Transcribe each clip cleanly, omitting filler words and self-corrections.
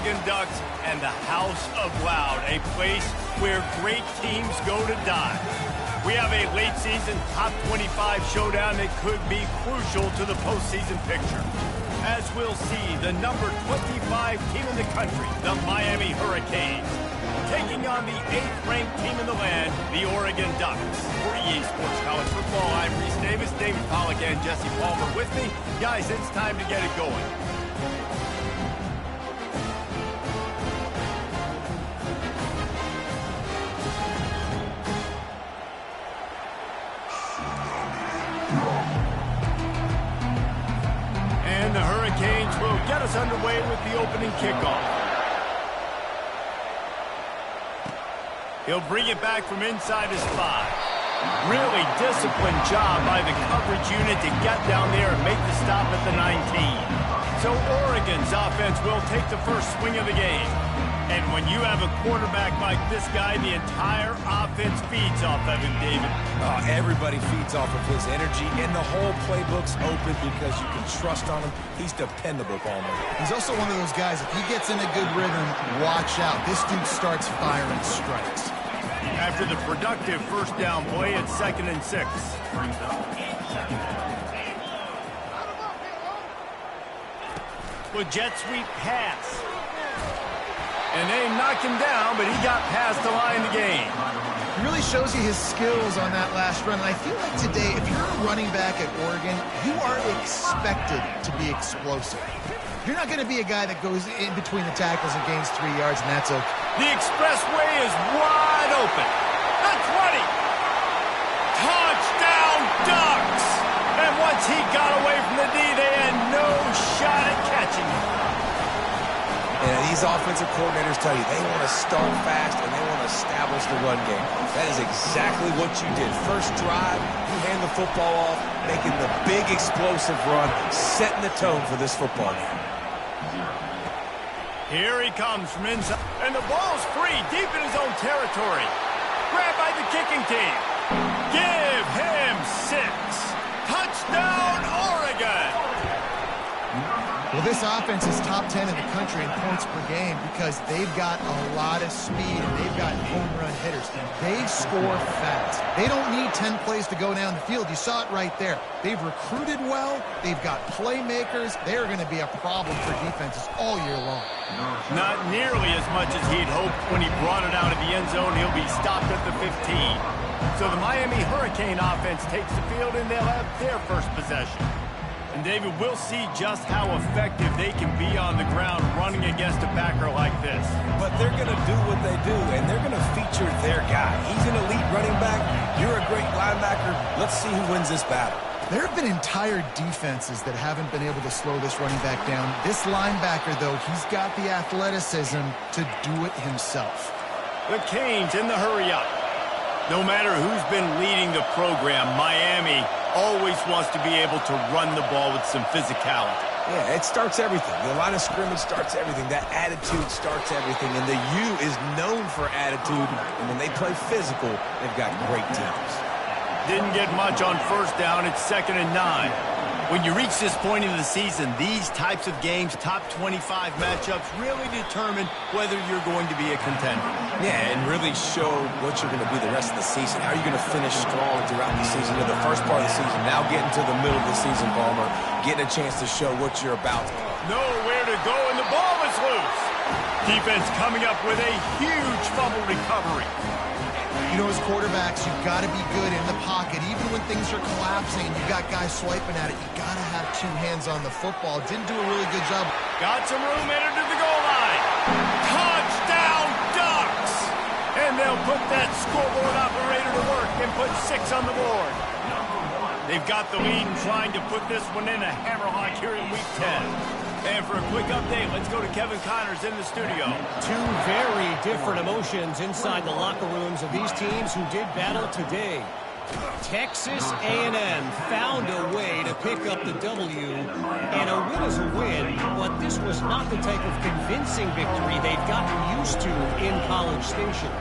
Oregon Ducks and the House of Loud, a place where great teams go to die. We have a late season top 25 showdown that could be crucial to the postseason picture. As we'll see, the number 25 team in the country, the Miami Hurricanes, taking on the 8th-ranked team in the land, the Oregon Ducks. For EA Sports College Football, I'm Reese Davis, David Pollack, and Jesse Palmer with me. Guys, it's time to get it going. And the Hurricanes will get us underway with the opening kickoff. He'll bring it back from inside his 5. Really disciplined job by the coverage unit to get down there and make the stop at the 19. So Oregon's offense will take the first swing of the game. And when you have a quarterback like this guy, the entire offense feeds off of him, David. Everybody feeds off of his energy, and the whole playbook's open because you can trust on him. He's dependable, Palmer. He's also one of those guys, if he gets in a good rhythm, watch out. This dude starts firing strikes. After the productive first down play, it's 2nd and 6. Well, jet sweep pass. And they knocked him down, but he got past the line of the game. It really shows you his skills on that last run. And I feel like today, if you're a running back at Oregon, you are expected to be explosive. You're not going to be a guy that goes in between the tackles and gains 3 yards, and that's okay. The expressway is wide open. The 20. Touchdown, Ducks! And once he got away from the D, they had no shot at catching him. And these offensive coordinators tell you they want to start fast and they want to establish the run game. That is exactly what you did. First drive, you hand the football off, making the big explosive run, setting the tone for this football game. Here he comes from inside, and the ball's free deep in his own territory. Grabbed by the kicking team. Give him 6. Touchdown, Oregon! Well, this offense is top 10 in the country in points per game because they've got a lot of speed and they've got home run hitters. They score fast. They don't need 10 plays to go down the field. You saw it right there. They've recruited well. They've got playmakers. They're going to be a problem for defenses all year long. Not nearly as much as he'd hoped when he brought it out of the end zone. He'll be stopped at the 15. So the Miami Hurricane offense takes the field and they'll have their first possession. And David, we'll see just how effective they can be on the ground running against a backer like this. But they're going to do what they do, and they're going to feature their guy. He's an elite running back. You're a great linebacker. Let's see who wins this battle. There have been entire defenses that haven't been able to slow this running back down. This linebacker, though, he's got the athleticism to do it himself. The Canes in the hurry-up. No matter who's been leading the program, Miami always wants to be able to run the ball with some physicality. Yeah, it starts everything. The line of scrimmage starts everything. That attitude starts everything. And the U is known for attitude. And when they play physical, they've got great teams. Didn't get much on first down. It's 2nd and 9. When you reach this point in the season, these types of games, top 25 matchups, really determine whether you're going to be a contender. Yeah, and really show what you're going to be the rest of the season. How are you going to finish strong throughout the season? You're the first part of the season, now getting to the middle of the season, Palmer, getting a chance to show what you're about. Nowhere to go, and the ball is loose. Defense coming up with a huge fumble recovery. You know, as quarterbacks, you've got to be good in the pocket. Even when things are collapsing and you've got guys swiping at it, you've got to have 2 hands on the football. Didn't do a really good job. Got some room, entered to the goal line. Touchdown, Ducks! And they'll put that scoreboard operator to work and put 6 on the board. They've got the lead and trying to put this one in a hammerlock here in Week 10. And for a quick update, let's go to Kevin Connors in the studio. 2 very different emotions inside the locker rooms of these teams who did battle today. Texas A&M found a way to pick up the W, and a win is a win, but this was not the type of convincing victory they've gotten used to in College Station.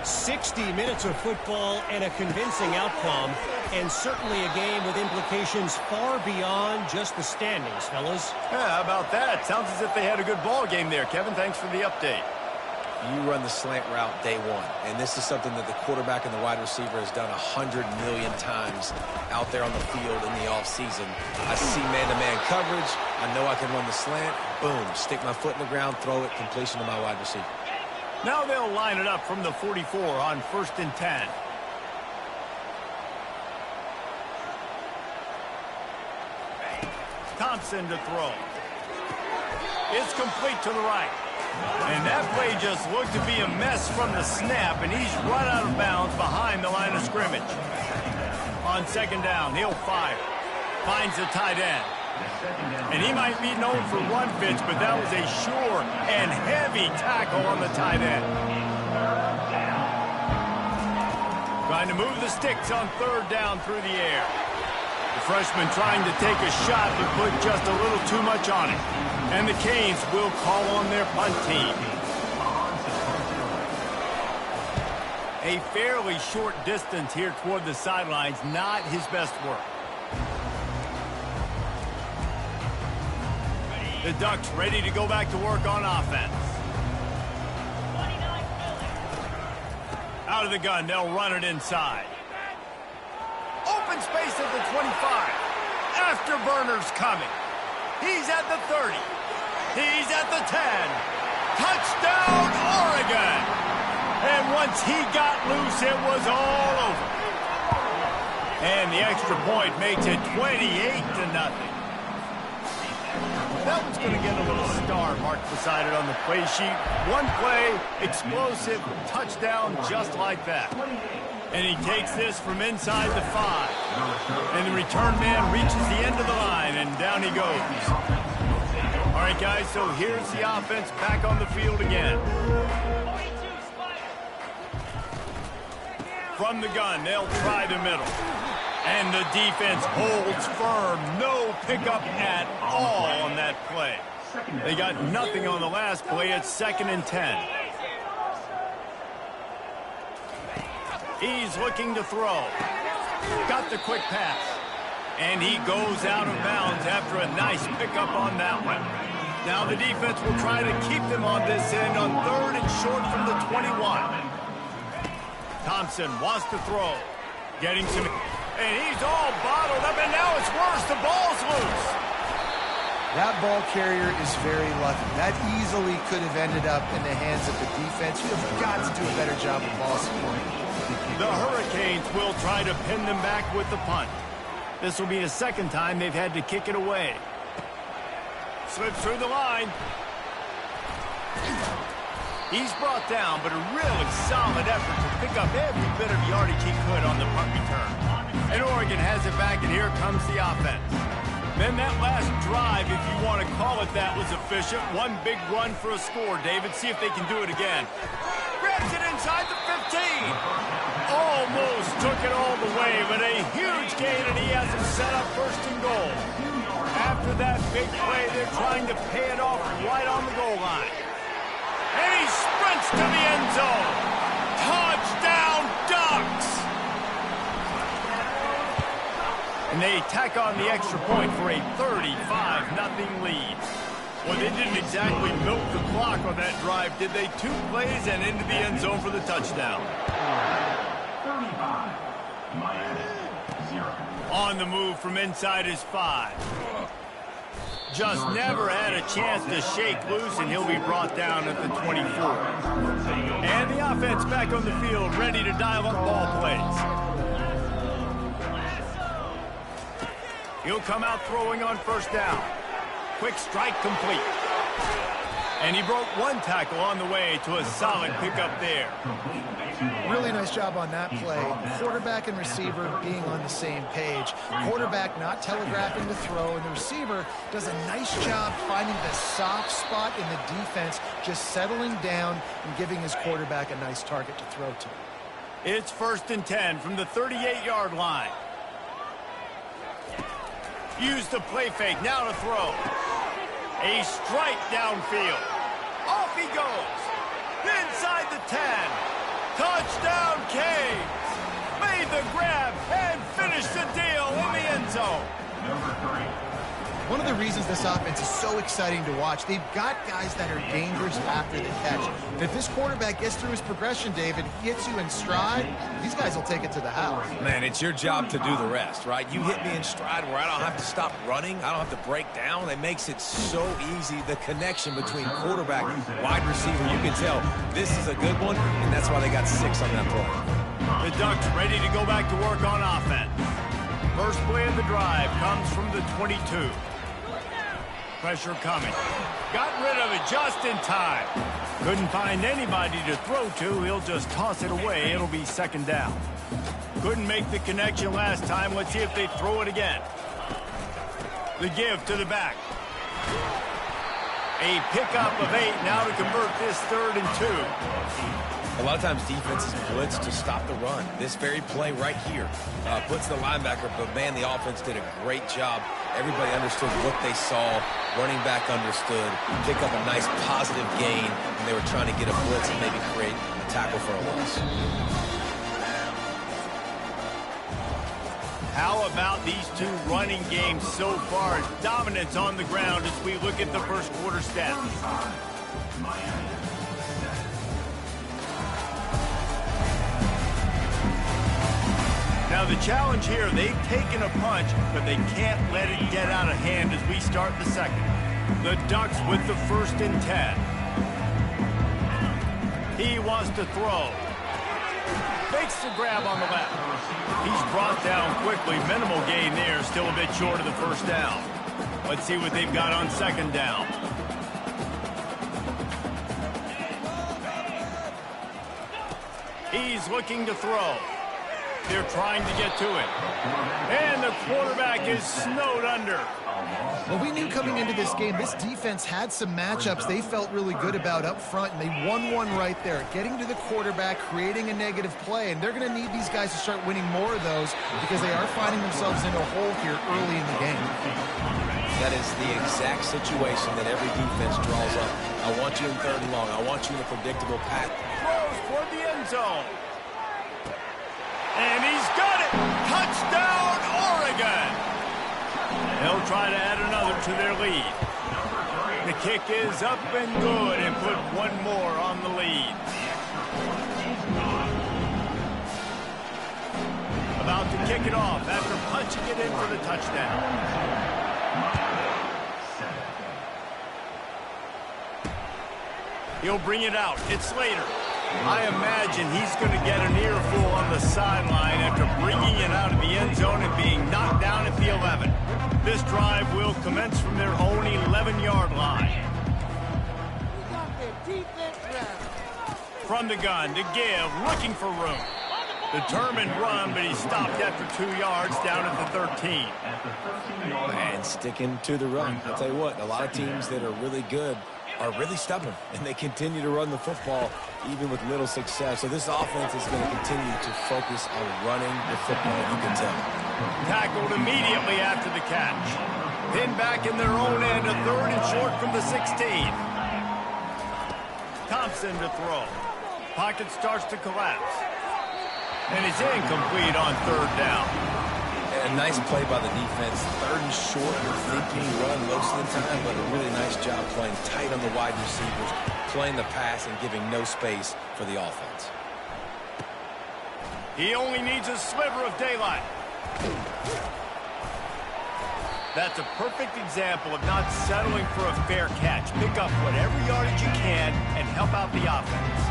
60 minutes of football and a convincing outcome, and certainly a game with implications far beyond just the standings, fellas. Yeah, how about that? Sounds as if they had a good ball game there, Kevin. Thanks for the update. You run the slant route day one, and this is something that the quarterback and the wide receiver has done 100 million times out there on the field in the offseason. I see man-to-man coverage. I know I can run the slant. Boom, stick my foot in the ground, throw it, completion to my wide receiver. Now they'll line it up from the 44 on 1st and 10. Thompson to throw. It's complete to the right. And that play just looked to be a mess from the snap, and he's run out of bounds behind the line of scrimmage. On 2nd down, he'll fire. Finds the tight end. And he might be known for run fits, but that was a sure and heavy tackle on the tight end. Trying to move the sticks on 3rd down through the air. The freshman trying to take a shot, but put just a little too much on it. And the Canes will call on their punt team. A fairly short distance here toward the sidelines, not his best work. The Ducks ready to go back to work on offense. Out of the gun, they'll run it inside. Open space at the 25. Afterburner's coming. He's at the 30. He's at the 10. Touchdown, Oregon! And once he got loose, it was all over. And the extra point makes it 28-0. That one's going to get a little star marked beside it on the play sheet. One play, explosive, touchdown just like that. And he takes this from inside the 5. And the return man reaches the end of the line, and down he goes. All right, guys, so here's the offense back on the field again. From the gun, they'll try the middle. And the defense holds firm. No pickup at all on that play. They got nothing on the last play. It's 2nd and 10. He's looking to throw. Got the quick pass. And he goes out of bounds after a nice pickup on that one. Now the defense will try to keep them on this end on 3rd and short from the 21. Thompson wants to throw. Getting some... And he's all bottled up, and now it's worse. The ball's loose. That ball carrier is very lucky. That easily could have ended up in the hands of the defense. You have got to do a better job of ball support. The Hurricanes will try to pin them back with the punt. This will be the 2nd time they've had to kick it away. Slips through the line. He's brought down, but a really solid effort to pick up every bit of yardage he could on the punt return. And Oregon has it back, and here comes the offense. Then that last drive, if you want to call it that, was efficient. One big run for a score, David. See if they can do it again. Grabs it inside the 15. Almost took it all the way, but a huge gain, and he has it set up 1st and goal. After that big play, they're trying to pay it off right on the goal line. And he sprints to the end zone. Touchdown, Ducks! And they tack on the extra point for a 35-0 lead. Well, they didn't exactly milk the clock on that drive, did they? 2 plays and into the end zone for the touchdown. 35, Miami, 0. On the move from inside his 5. Just never had a chance to shake loose, and he'll be brought down at the 24. And the offense back on the field, ready to dial up ball plays. He'll come out throwing on 1st down. Quick strike complete. And he broke 1 tackle on the way to a solid pickup there. Really nice job on that play. Quarterback and receiver being on the same page. Quarterback not telegraphing the throw, and the receiver does a nice job finding the soft spot in the defense, just settling down and giving his quarterback a nice target to throw to. It's 1st and 10 from the 38-yard line. Use the play fake, now to throw. A strike downfield. Off he goes. Inside the 10. Touchdown! One of the reasons this offense is so exciting to watch, they've got guys that are dangerous after the catch. And if this quarterback gets through his progression, David, he hits you in stride, these guys will take it to the house. Man, it's your job to do the rest, right? You hit me in stride where I don't have to stop running. I don't have to break down. It makes it so easy. The connection between quarterback, wide receiver, you can tell this is a good one, and that's why they got 6 on that play. The Ducks ready to go back to work on offense. First play of the drive comes from the 22. Pressure coming. Got rid of it just in time. Couldn't find anybody to throw to. He'll just toss it away. It'll be second down. Couldn't make the connection last time. Let's see if they throw it again. The give to the back. A pickup of 8 now to convert this 3rd and 2. A lot of times defenses blitz to stop the run. This very play right here puts the linebacker, but man, the offense did a great job. Everybody understood what they saw. Running back understood. Pick up a nice positive gain when they were trying to get a blitz and maybe create a tackle for a loss. How about these 2 running games so far? Dominance on the ground as we look at the first quarter stats. Now the challenge here, they've taken a punch, but they can't let it get out of hand as we start the second. The Ducks with the 1st and 10. He wants to throw. Fakes the grab on the left. He's brought down quickly. Minimal gain there, still a bit short of the 1st down. Let's see what they've got on 2nd down. He's looking to throw. They're trying to get to it. And the quarterback is snowed under. Well, we knew coming into this game, this defense had some matchups they felt really good about up front, and they won one right there. Getting to the quarterback, creating a negative play, and they're going to need these guys to start winning more of those because they are finding themselves into a hole here early in the game. That is the exact situation that every defense draws up. I want you in 3rd and long. I want you in a predictable path. Throws toward the end zone. And he's got it! Touchdown, Oregon! They'll try to add another to their lead. The kick is up and good and put 1 more on the lead. About to kick it off after punching it in for the touchdown. He'll bring it out. It's Slater. I imagine he's going to get an earful on the sideline after bringing it out of the end zone and being knocked down at the 11. This drive will commence from their own 11-yard line. From the gun to give, looking for room. Determined run, but he stopped after 2 yards down at the 13. And sticking to the run. I'll tell you what, a lot of teams that are really good are really stubborn, and they continue to run the football even with little success. So this offense is going to continue to focus on running the football, you can tell. Tackled immediately after the catch. Pinned back in their own end, a 3rd and short from the 16. Thompson to throw. Pocket starts to collapse. And it's incomplete on 3rd down. A nice play by the defense. 3rd and short, thinking run most of the time, but a really nice job playing tight on the wide receivers, playing the pass and giving no space for the offense. He only needs a sliver of daylight. That's a perfect example of not settling for a fair catch. Pick up whatever yardage you can and help out the offense.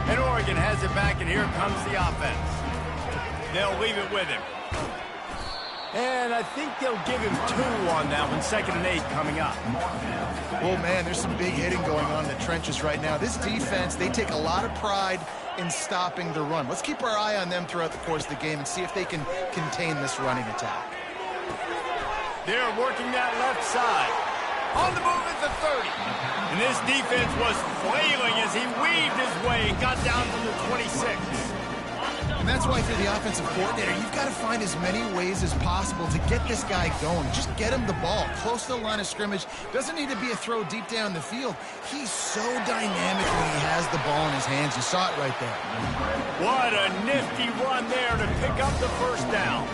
And Oregon has it back, and here comes the offense. They'll leave it with him. And I think they'll give him 2 on that one. 2nd and 8 coming up. Oh, man, there's some big hitting going on in the trenches right now. This defense, they take a lot of pride in stopping the run. Let's keep our eye on them throughout the course of the game and see if they can contain this running attack. They're working that left side. On the move at the 30. And this defense was flailing as he weaved his way and got down from the 26. And that's why for the offensive coordinator, you've got to find as many ways as possible to get this guy going. Just get him the ball close to the line of scrimmage. Doesn't need to be a throw deep down the field. He's so dynamic when he has the ball in his hands. You saw it right there. What a nifty run there to pick up the 1st down.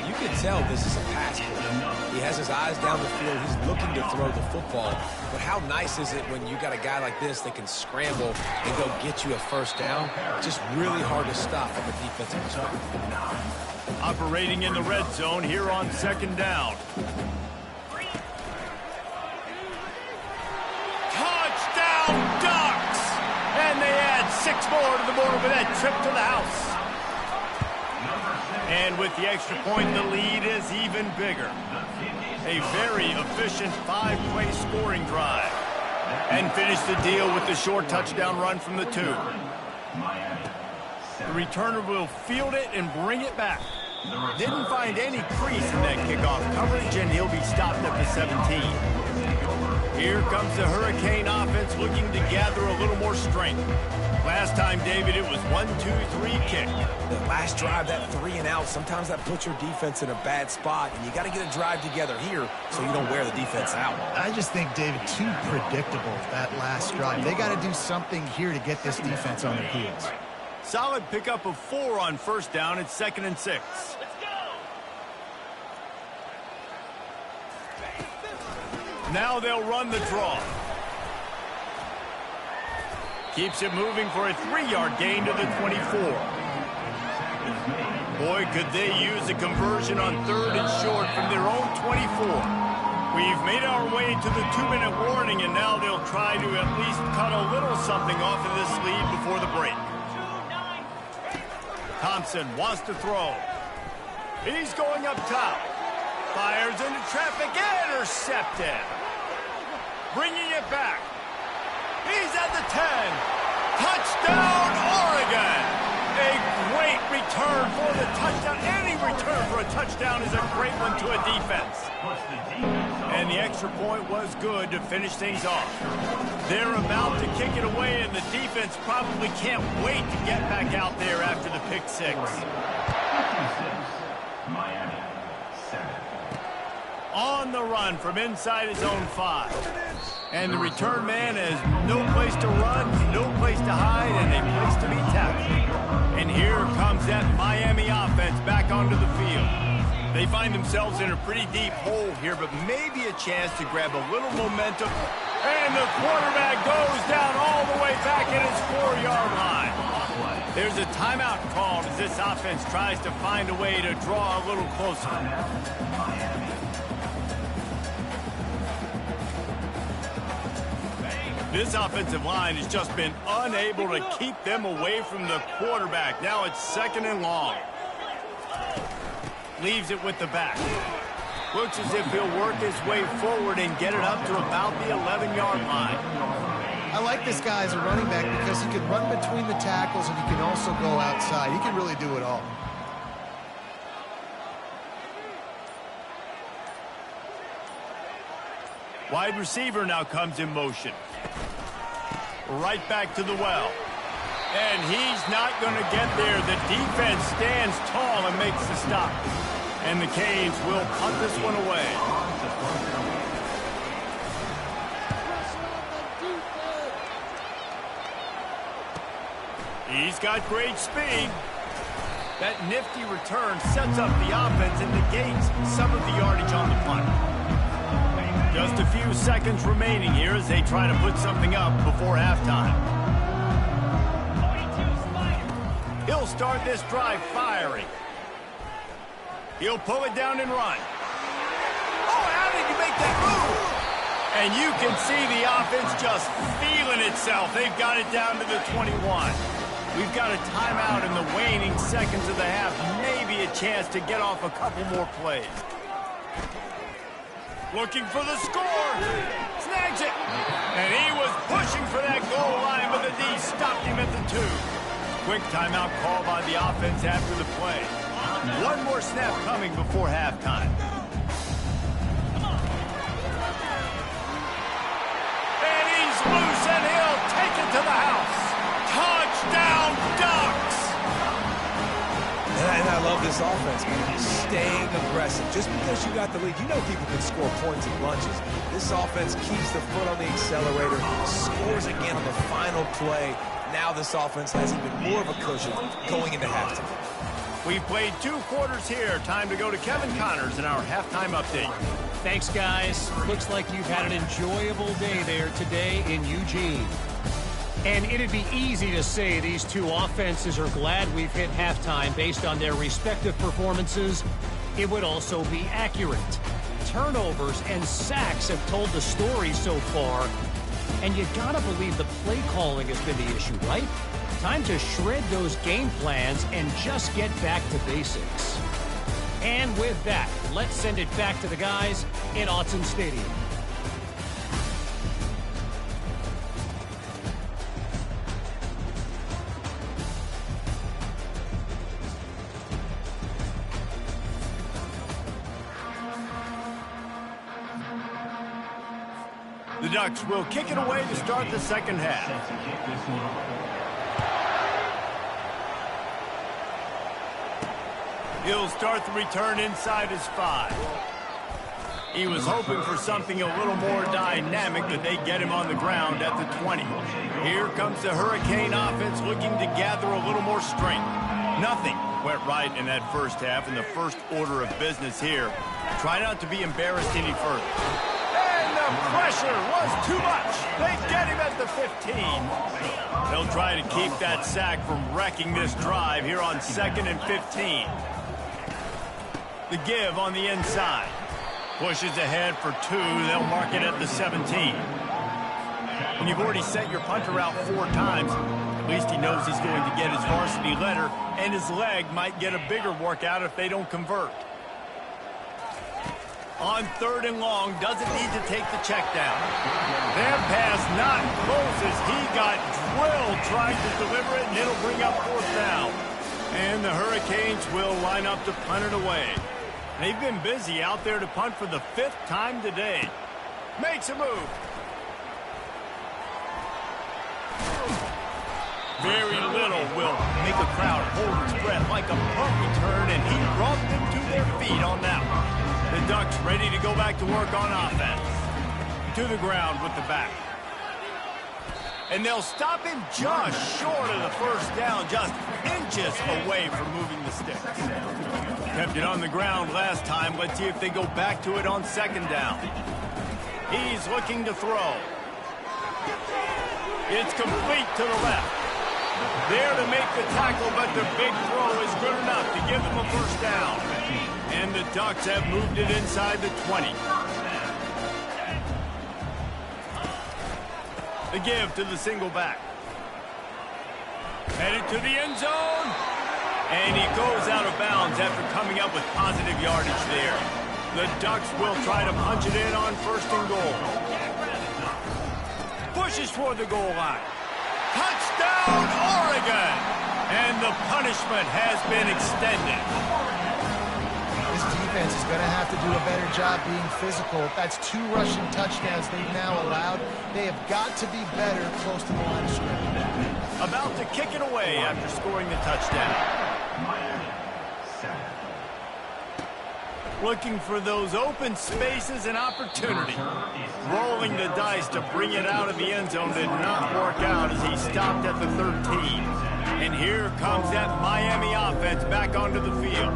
You can tell this is a pass play. He has his eyes down the field. He's looking to throw the football. But how nice is it when you got a guy like this that can scramble and go get you a first down? Just really hard to stop from a defensive perspective. Operating in the red zone here on second down. Touchdown Ducks! And they add 6 more to the board with that trip to the house. And with the extra point, the lead is even bigger. A very efficient 5-play scoring drive. And finish the deal with the short touchdown run from the 2. The returner will field it and bring it back. Didn't find any crease in that kickoff coverage, and he'll be stopped at the 17. Here comes the Hurricane offense looking to gather a little more strength. Last time, David, it was 1-2-3 kick. The last drive, that 3 and out, sometimes that puts your defense in a bad spot, and you got to get a drive together here so you don't wear the defense out. I just think, David, too predictable, that last drive. They got to do something here to get this defense on their heels. Solid pickup of 4 on first down. It's 2nd and 6. Now they'll run the draw. Keeps it moving for a 3-yard gain to the 24. Boy, could they use a conversion on 3rd and short from their own 24. We've made our way to the 2-minute warning, and now they'll try to at least cut a little something off of this lead before the break. Thompson wants to throw. He's going up top. Fires into traffic, intercepted. Bringing it back. He's at the 10. Touchdown, Oregon. A great return for the touchdown. Any return for a touchdown is a great one to a defense. And the extra point was good to finish things off. They're about to kick it away, and the defense probably can't wait to get back out there after the pick 6. Miami, 7. On the run from inside his own 5. And the return man has no place to run, no place to hide, and a place to be tackled. And here comes that Miami offense back onto the field. They find themselves in a pretty deep hole here, but maybe a chance to grab a little momentum. And the quarterback goes down all the way back at his 4-yard line. There's a timeout called as this offense tries to find a way to draw a little closer. This offensive line has just been unable to keep them away from the quarterback. Now it's 2nd and long. Leaves it with the back. Looks as if he'll work his way forward and get it up to about the 11-yard line. I like this guy as a running back because he can run between the tackles and he can also go outside. He can really do it all. Wide receiver now comes in motion. Right back to the well. And he's not going to get there. The defense stands tall and makes the stop. And the Canes will punt this one away. He's got great speed. That nifty return sets up the offense and negates some of the yardage on the punt. Just a few seconds remaining here as they try to put something up before halftime. He'll start this drive firing. He'll pull it down and run. Oh, how did you make that move? And you can see the offense just feeling itself. They've got it down to the 21. We've got a timeout in the waning seconds of the half. Maybe a chance to get off a couple more plays. Looking for the score. Snags it. And he was pushing for that goal line, but the D stopped him at the 2. Quick timeout call by the offense after the play. One more snap coming before halftime. And he's loose, and he'll take it to the house. Touchdown, Ducks! And I love this offense, man. Staying aggressive. Just because you got the lead, you know people can score points in bunches. This offense keeps the foot on the accelerator, scores again on the final play. Now this offense has even more of a cushion going into halftime. We played 2 quarters here. Time to go to Kevin Connors in our halftime update. Thanks, guys. Looks like you've had an enjoyable day there today in Eugene. And it'd be easy to say these two offenses are glad we've hit halftime based on their respective performances. It would also be accurate. Turnovers and sacks have told the story so far. And you gotta believe the play calling has been the issue, right? Time to shred those game plans and just get back to basics. And with that, let's send it back to the guys in Autzen Stadium. The Ducks will kick it away to start the second half. He'll start the return inside his 5. He was hoping for something a little more dynamic, but they get him on the ground at the 20. Here comes the Hurricane offense looking to gather a little more strength. Nothing went right in that first half, and the first order of business here. Try not to be embarrassed any further. And the pressure was too much. They get him at the 15. They'll try to keep that sack from wrecking this drive here on 2nd and 15. The give on the inside. Pushes ahead for 2. They'll mark it at the 17. When you've already sent your punter out 4 times, at least he knows he's going to get his varsity letter, and his leg might get a bigger workout if they don't convert. On 3rd and long, doesn't need to take the check down. Their pass not close as he got drilled trying to deliver it, and it'll bring up 4th down. And the Hurricanes will line up to punt it away. They've been busy out there to punt for the 5th time today. Makes a move. Very little will make a crowd hold its breath like a punt return, and he brought them to their feet on that one. The Ducks ready to go back to work on offense. To the ground with the back. And they'll stop him just short of the 1st down, just inches away from moving the sticks. Kept it on the ground last time. Let's see if they go back to it on 2nd down. He's looking to throw. It's complete to the left. There to make the tackle, but the big throw is good enough to give them a 1st down. And the Ducks have moved it inside the 20. The give to the single back. Headed to the end zone. And he goes out of bounds after coming up with positive yardage there. The Ducks will try to punch it in on 1st and goal. Pushes for the goal line. Touchdown, Oregon! And the punishment has been extended. This defense is going to have to do a better job being physical. That's 2 rushing touchdowns they've now allowed. They have got to be better close to the line of scrimmage. About to kick it away after scoring the touchdown. Looking for those open spaces and opportunity. Rolling the dice to bring it out of the end zone did not work out as he stopped at the 13. And here comes that Miami offense back onto the field.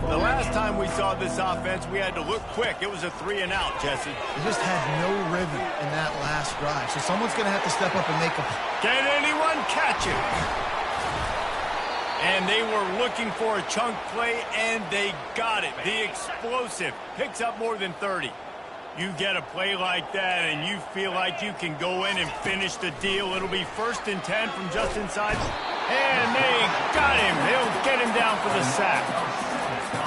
The last time we saw this offense, we had to look quick. It was a 3 and out, Jesse. They just had no rhythm in that last drive. So someone's going to have to step up and make a... Can anyone catch it? And they were looking for a chunk play, and they got it. The explosive picks up more than 30. You get a play like that, and you feel like you can go in and finish the deal. It'll be 1st and 10 from just inside. And they got him. They'll get him down for the sack.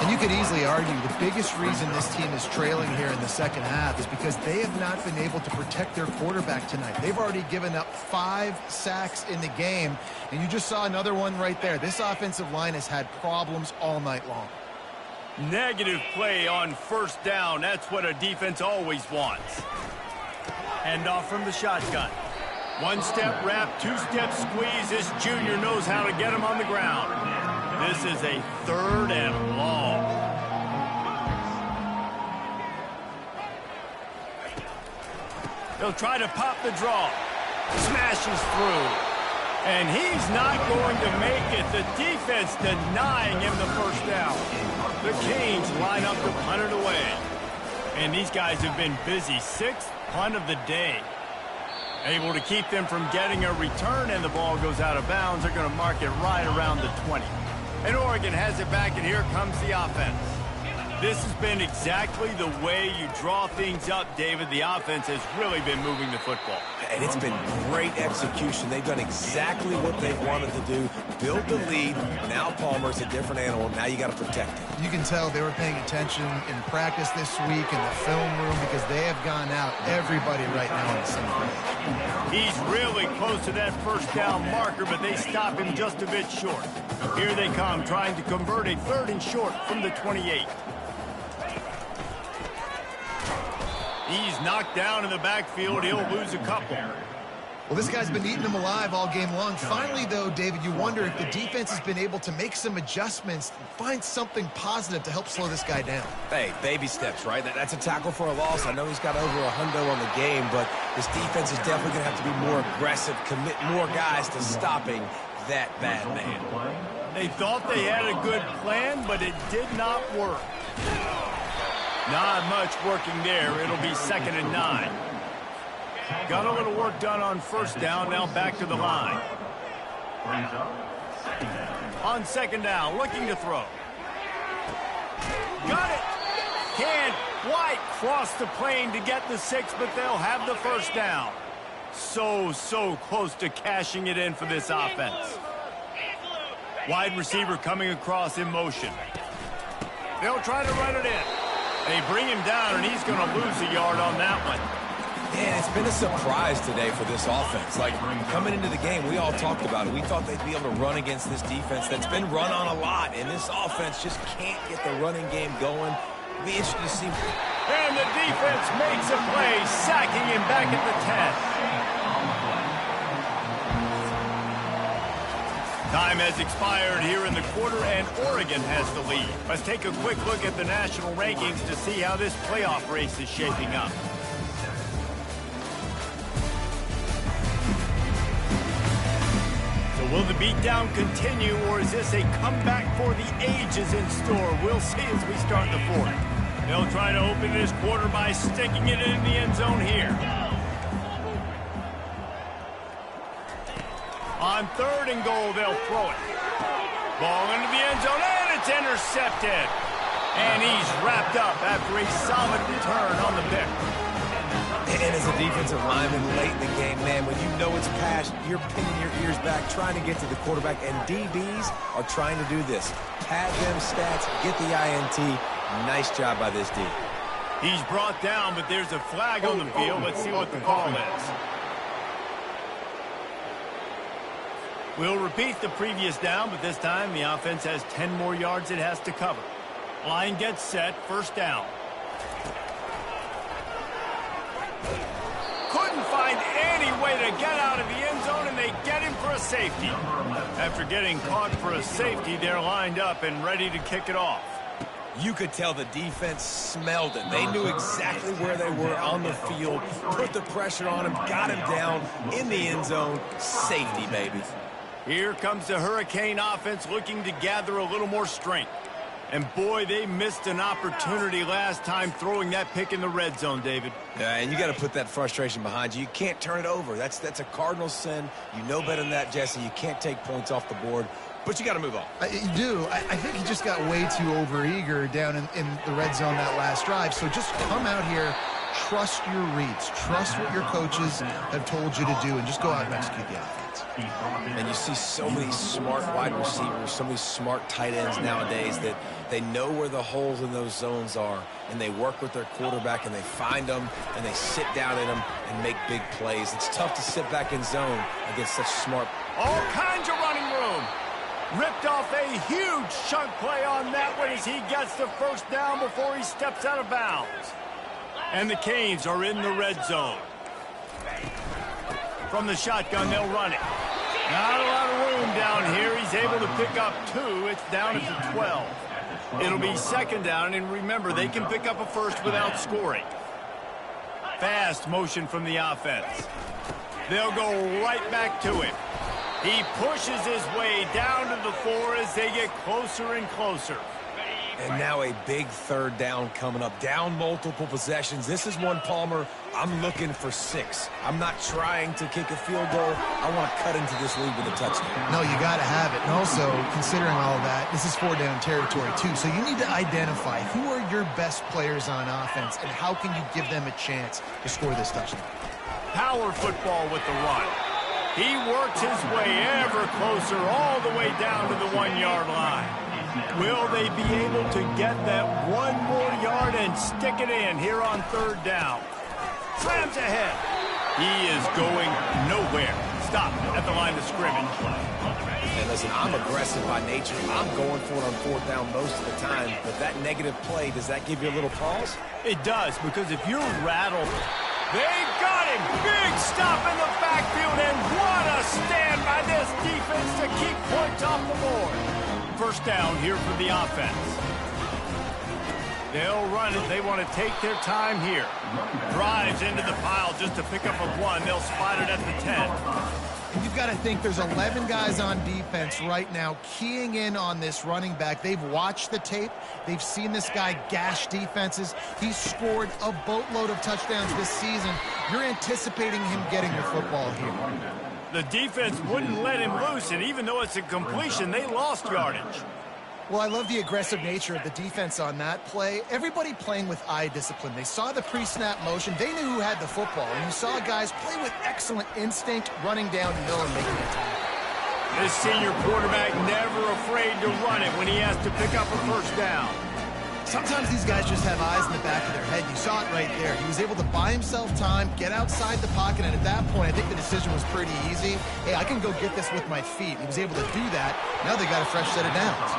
And you could easily argue the biggest reason this team is trailing here in the second half is because they have not been able to protect their quarterback tonight. They've already given up 5 sacks in the game, and you just saw another one right there. This offensive line has had problems all night long. Negative play on 1st down. That's what a defense always wants. Hand off from the shotgun. 1-step wrap, 2-step squeeze. This junior knows how to get him on the ground. This is a 3rd and long. They'll try to pop the draw. Smashes through. And he's not going to make it. The defense denying him the first down. The Canes line up to punt it away. And these guys have been busy. 6th punt of the day. Able to keep them from getting a return, and the ball goes out of bounds. They're going to mark it right around the 20. And Oregon has it back, and here comes the offense. This has been exactly the way you draw things up, David. The offense has really been moving the football. And it's been great execution. They've done exactly what they wanted to do. Build the lead. Now Palmer's a different animal. Now you got to protect him. You can tell they were paying attention in practice this week in the film room because they have gone out everybody right now on the same page. He's really close to that first down marker, but they stop him just a bit short. Here they come, trying to convert a 3rd and short from the 28. He's knocked down in the backfield. He'll lose a couple. Well, this guy's been eating them alive all game long. Finally, though, David, you wonder if the defense has been able to make some adjustments, find something positive to help slow this guy down. Hey, baby steps, right? That's a tackle for a loss. I know he's got over $100 on the game, but this defense is definitely going to have to be more aggressive, commit more guys to stopping that bad man. They thought they had a good plan, but it did not work. Not much working there. It'll be 2nd and 9. Got a little work done on first down. Now back to the line. On 2nd down, looking to throw. Got it. Can't quite cross the plane to get the 6, but they'll have the first down. So close to cashing it in for this offense. Wide receiver coming across in motion. They'll try to run it in. They bring him down, and he's going to lose a yard on that one. Man, it's been a surprise today for this offense. Like, coming into the game, we all talked about it. We thought they'd be able to run against this defense that's been run on a lot, and this offense just can't get the running game going. It'll be interesting to see. And the defense makes a play, sacking him back at the 10. Time has expired here in the quarter, and Oregon has the lead. Let's take a quick look at the national rankings to see how this playoff race is shaping up. So will the beatdown continue, or is this a comeback for the ages in store? We'll see as we start the 4th. They'll try to open this quarter by sticking it in the end zone here. On 3rd and goal, they'll throw it. Ball into the end zone, and it's intercepted. And he's wrapped up after a solid return on the pick. And as a defensive lineman late in the game, man, when you know it's passed, you're pinning your ears back, trying to get to the quarterback, and DBs are trying to do this. Pad them stats, get the INT. Nice job by this D. He's brought down, but there's a flag on the field. Let's see what the call is. We'll repeat the previous down, but this time the offense has 10 more yards it has to cover. Line gets set, first down. Couldn't find any way to get out of the end zone, and they get him for a safety. After getting caught for a safety, they're lined up and ready to kick it off. You could tell the defense smelled it. They knew exactly where they were on the field, put the pressure on him, got him down in the end zone. Safety, baby. Here comes the Hurricane offense looking to gather a little more strength. And boy, they missed an opportunity last time throwing that pick in the red zone, David. Yeah, and you got to put that frustration behind you. You can't turn it over. That's a cardinal sin. You know better than that, Jesse. You can't take points off the board, but you got to move on. You do. I think he just got way too overeager down in the red zone that last drive. So just come out here, trust your reads, trust what your coaches have told you to do, and just go out and execute the offense. And you see so many smart wide receivers, so many smart tight ends nowadays that they know where the holes in those zones are, and they work with their quarterback, and they find them, and they sit down in them and make big plays. It's tough to sit back in zone against such smart. All kinds of running room. Ripped off a huge chunk play on that one as he gets the first down before he steps out of bounds. And the Canes are in the red zone. From the shotgun, they'll run it. Not a lot of room down here. He's able to pick up 2. It's down at the 12. It'll be second down, and remember, they can pick up a first without scoring. Fast motion from the offense. They'll go right back to him. He pushes his way down to the 4 as they get closer and closer. And now a big third down coming up. Down multiple possessions. This is one, Palmer, I'm looking for 6. I'm not trying to kick a field goal. I want to cut into this lead with a touchdown. No, you got to have it. And also, considering all of that, this is 4-down territory too. So you need to identify who are your best players on offense and how can you give them a chance to score this touchdown. Power football with the run. He works his way ever closer all the way down to the 1-yard line. Will they be able to get that 1 more yard and stick it in here on 3rd down? Slams ahead. He is going nowhere. Stop at the line of scrimmage. And listen, I'm aggressive by nature. I'm going for it on 4th down most of the time. But that negative play, does that give you a little pause? It does, because if you're rattled, they got him. Big stop in the backfield, and what a stand by this defense to keep points off the board. 1st down here for the offense. They'll run it. They want to take their time here. Drives into the pile just to pick up a 1. They'll spot it at the 10. You've got to think there's 11 guys on defense right now keying in on this running back. They've watched the tape. They've seen this guy gash defenses. He's scored a boatload of touchdowns this season. You're anticipating him getting the football here. The defense wouldn't let him loose, and even though it's a completion, they lost yardage. Well, I love the aggressive nature of the defense on that play. Everybody playing with eye discipline. They saw the pre-snap motion. They knew who had the football, and you saw guys play with excellent instinct, running downhill and making a tackle. This senior quarterback never afraid to run it when he has to pick up a 1st down. Sometimes these guys just have eyes in the back of their head. You saw it right there. He was able to buy himself time, get outside the pocket, and at that point, I think the decision was pretty easy. Hey, I can go get this with my feet. He was able to do that. Now they got a fresh set of downs.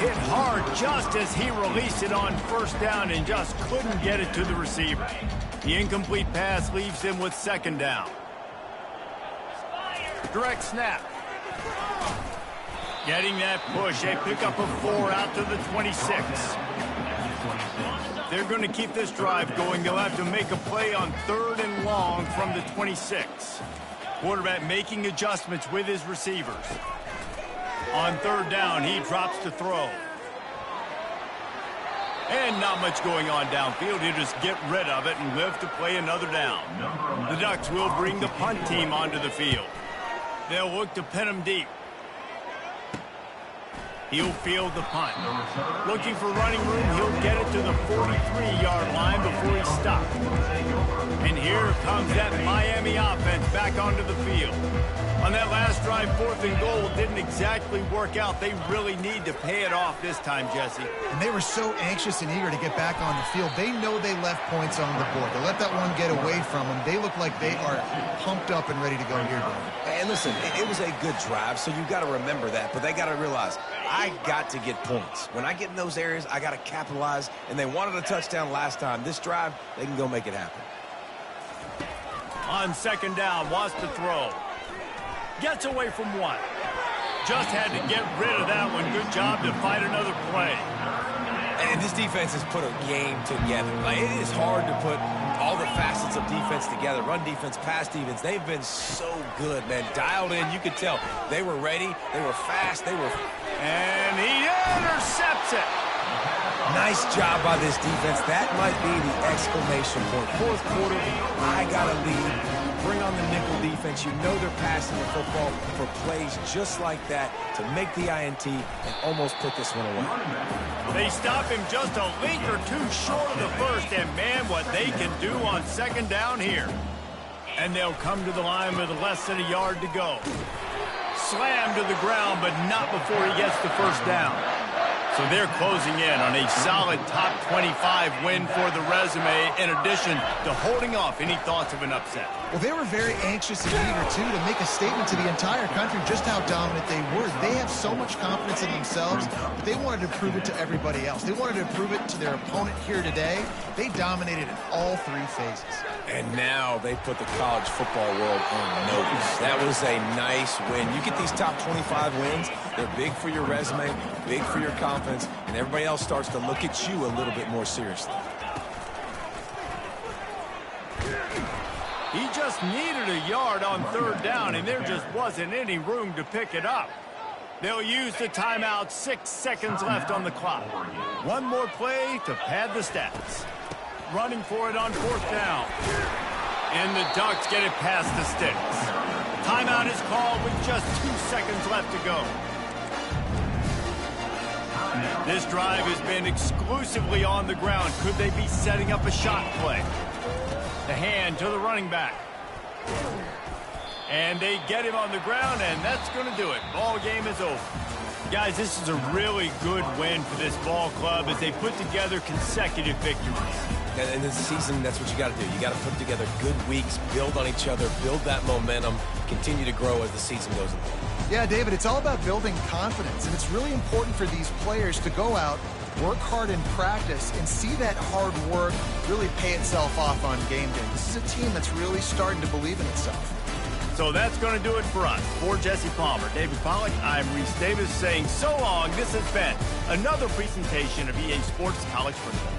Hit hard just as he released it on 1st down and just couldn't get it to the receiver. The incomplete pass leaves him with 2nd down. Direct snap. Getting that push. They pick up a 4 out to the 26. They're going to keep this drive going. They'll have to make a play on 3rd and long from the 26. Quarterback making adjustments with his receivers. On 3rd down, he drops to throw. And not much going on downfield. He'll just get rid of it and live to play another down. The Ducks will bring the punt team onto the field. They'll look to pin him deep. He'll field the punt. Looking for running room, he'll get it to the 43-yard line before he stops. And here comes that Miami offense back onto the field. On that last drive, 4th and goal didn't exactly work out. They really need to pay it off this time, Jesse. And they were so anxious and eager to get back on the field. They know they left points on the board. They let that one get away from them. They look like they are pumped up and ready to go here, Dave. And listen, it was a good drive, so you got to remember that. But they got to realize, I got to get points. When I get in those areas, I got to capitalize. And they wanted a touchdown last time. This drive, they can go make it happen. On 2nd down, wants to throw. Gets away from 1. Just had to get rid of that one. Good job to fight another play. And this defense has put a game together. Like, it is hard to put all the facets of defense together. Run defense, pass defense. They've been so good, man. Dialed in. You could tell they were ready. They were fast. And he intercepts it. Nice job by this defense. That might be the exclamation point. 4th quarter, I got to lead. Bring on the nickel defense. You know they're passing the football for plays just like that to make the INT and almost put this one away. They stop him just a link or 2 short of the 1st, and man, what they can do on 2nd down here. And they'll come to the line with less than a yard to go. Slammed to the ground, but not before he gets the 1st down. So they're closing in on a solid top 25 win for the resume, in addition to holding off any thoughts of an upset. Well, they were very anxious and eager, too, to make a statement to the entire country just how dominant they were. They have so much confidence in themselves, but they wanted to prove it to everybody else. They wanted to prove it to their opponent here today. They dominated in all 3 phases. And now they put the college football world on notice. That was a nice win. You get these top 25 wins, they're big for your resume, big for your confidence, and everybody else starts to look at you a little bit more seriously. He just needed a yard on third down, and there just wasn't any room to pick it up. They'll use the timeout. 6 seconds left on the clock. One more play to pad the stats. Running for it on fourth down. And the Ducks get it past the sticks. Timeout is called with just 2 seconds left to go. This drive has been exclusively on the ground. Could they be setting up a shot play? The hand to the running back. And they get him on the ground, and that's going to do it. Ball game is over. Guys, this is a really good win for this ball club as they put together consecutive victories. And in this season, that's what you got to do. You got to put together good weeks, build on each other, build that momentum, continue to grow as the season goes on. Yeah, David, it's all about building confidence, and it's really important for these players to go out, work hard in practice, and see that hard work really pay itself off on game day. This is a team that's really starting to believe in itself. So that's going to do it for us. For Jesse Palmer, David Pollack, I'm Reese Davis saying so long. This has been another presentation of EA Sports College Football.